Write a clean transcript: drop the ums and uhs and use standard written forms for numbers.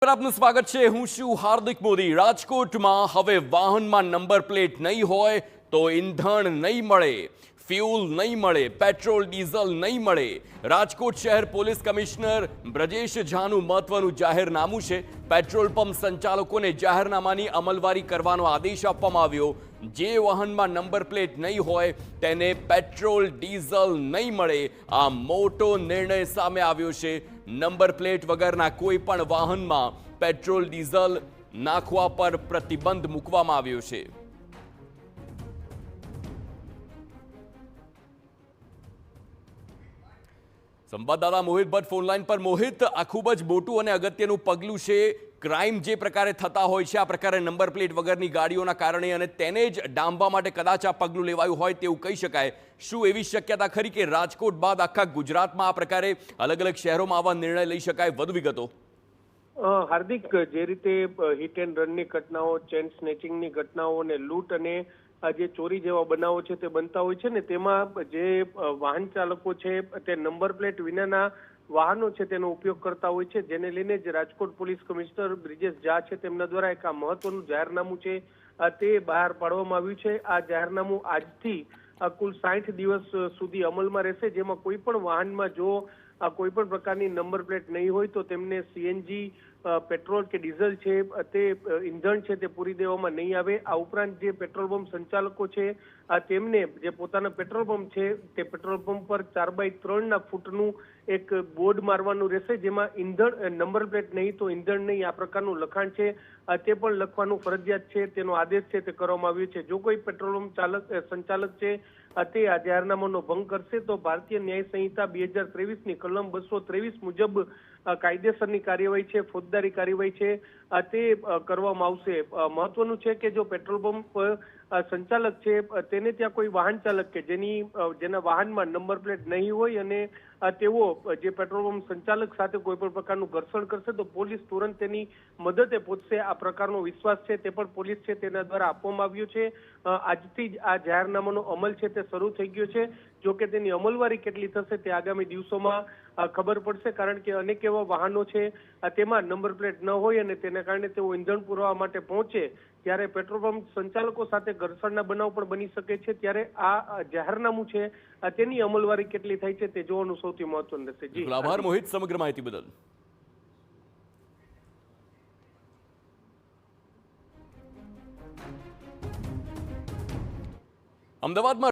આપનું સ્વાગત છે। હું છું હાર્દિક મોદી। રાજકોટમાં હવે વાહનમાં નંબર પ્લેટ નહીં હોય તો ઈંધણ નહીં મળે, ફ્યુલ નહીં મળે, પેટ્રોલ ડીઝલ નહીં મળે। રાજકોટ શહેર પોલીસ કમિશનર બ્રજેશ ઝાનું મહત્વનું જાહેરનામું છે। પેટ્રોલ પંપ સંચાલકોને જાહેરનામાની અમલવારી કરવાનો આદેશ આપવામાં આવ્યો। જે વાહનમાં નંબર પ્લેટ નહીં હોય તેને પેટ્રોલ ડીઝલ નહીં મળે। આ મોટો નિર્ણય સામે આવ્યો છે। નંબર પ્લેટ વગરના કોઈ પણ વાહનમાં પેટ્રોલ ડીઝલ નાખવા પર પ્રતિબંધ મૂકવામાં આવ્યો છે। સંવાદદાતા મોહિત ભટ્ટ ફોનલાઈન પર। મોહિત, આ ખૂબ જ મોટું અને અગત્યનું પગલું છે। ક્રાઇમ જે પ્રકારે થતા હોય છે, આ પ્રકારે નંબર પ્લેટ વગરની ગાડીઓના કારણે, અને તેને જ ડામવા માટે કદાચ આ પગલું લેવાયું હોય તેવું કહી શકાય। શું એવી શક્યતા ખરી કે રાજકોટ બાદ આખા ગુજરાતમાં આ પ્રકારે અલગ અલગ શહેરોમાં આવા નિર્ણય લઈ શકાય? વધુ વિગતો। હાર્દિક, જે રીતે હિટ એન્ડ રનની ઘટનાઓ, ચેન સ્નેચિંગની ઘટનાઓ અને લૂંટ અને જે ચોરી જેવા બનાવો છે તે બનતા હોય છે ને, તેમાં જે વાહન ચાલકો છે તે નંબર પ્લેટ વિનાના વાહનો છે તેનો ઉપયોગ કરતા હોય છે, જેને લઈને જ રાજકોટ પોલીસ કમિશનર બ્રિજેશ ઝા છે તેમના દ્વારા એક આ મહત્વનું જાહેરનામું છે તે બહાર પાડવામાં આવ્યું છે। આ જાહેરનામું આજથી કુલ 60 દિવસ સુધી અમલમાં રહેશે, જેમાં કોઈ પણ વાહનમાં જો કોઈ પણ પ્રકારની નંબર પ્લેટ નહીં હોય તો તેમને સીએનજી, પેટ્રોલ કે ડીઝલ છે તે ઈંધણ છે તે પૂરી દેવામાં નહીં આવે। આ ઉપરાંત જે પેટ્રોલ પંપ સંચાલકો છે તેમને જે પોતાના પેટ્રોલ પંપ છે તે પેટ્રોલ પંપ પર 4x3 ફૂટનું એક બોર્ડ મારવાનું રહેશે, જેમાં ઈંધણ નંબર પ્લેટ નહીં તો ઈંધણ નહીં આ પ્રકારનું લખાણ છે તે પણ લખવાનું ફરજિયાત છે। તેનો આદેશ છે તે કરવામાં આવ્યો છે। જો કોઈ પેટ્રોલ પંપ સંચાલક છે તે આ જાહેરનામાનો ભંગ કરશે તો ભારતીય ન્યાય સંહિતા 2023ની કલમ 223 મુજબ કાયદેસરની કાર્યવાહી છે, ફોજદારી કાર્યવાહી છે તે કરવામાં આવશે। મહત્વનું છે કે જો પેટ્રોલ પંપ સંચાલક છે તેને ત્યાં કોઈ વાહન ચાલક કે જેના વાહનમાં નંબર પ્લેટ નહીં હોય અને તેઓ જે પેટ્રોલ પંપ સંચાલક સાથે કોઈ પણ પ્રકારનું ઘર્ષણ કરશે તો પોલીસ તુરંત તેની મદદે પહોંચશે। આ પ્રકારનો વિશ્વાસ છે તે પણ પોલીસ છે તેના દ્વારા આપવામાં આવ્યો છે। આજથી જ આ જાહેરનામાનો અમલ છે તે શરૂ થઈ ગયો છે। જો કે તેની અમલવારી કેટલી થશે તે આગામી દિવસોમાં ખબર પડશે, કારણ કે અનેક એવા વાહનો છે તેમાં નંબર પ્લેટ ન હોય અને તેના કારણે તેઓ ઈંધણ પુરવા માટે પહોંચે ત્યારે પેટ્રોલ પંપ સંચાલકો સાથે ઘર્ષણના બનાવ પણ બની શકે છે। ત્યારે આ જાહેરનામું છે તેની અમલવારી કેટલી થાય છે તે જોવાનું સૌથી મહત્વનું રહેશે। જી, આભાર મોહિત સમગ્ર માહિતી બદલ। અમદાવાદમાં